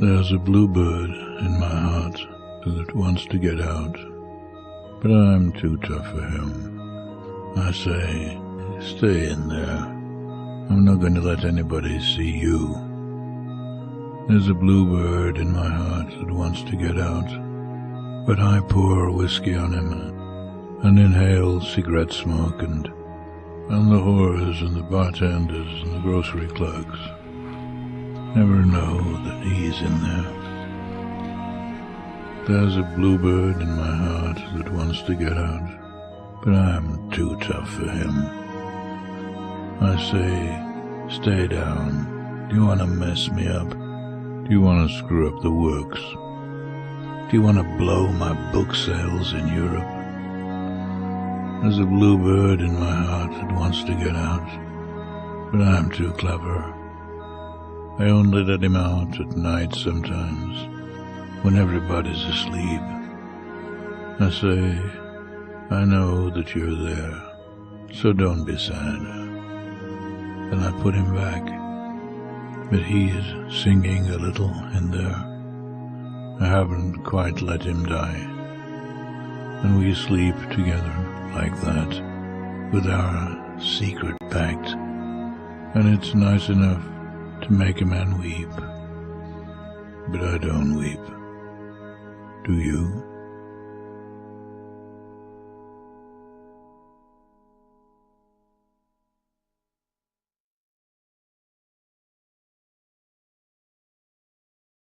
There's a bluebird in my heart that wants to get out, but I'm too tough for him. I say, stay in there. I'm not going to let anybody see you. There's a bluebird in my heart that wants to get out, but I pour whiskey on him and inhale cigarette smoke and the whores and the bartenders and the grocery clerks never know that he's in there. There's a bluebird in my heart that wants to get out, but I'm too tough for him. I say, stay down. Do you want to mess me up? Do you want to screw up the works? Do you want to blow my book sales in Europe? There's a bluebird in my heart that wants to get out, but I'm too clever. I only let him out at night sometimes, when everybody's asleep. I say, I know that you're there, so don't be sad. Then I put him back, but he's singing a little in there. I haven't quite let him die, and we sleep together like that, with our secret pact, and it's nice enough to make a man weep, but I don't weep. Do you?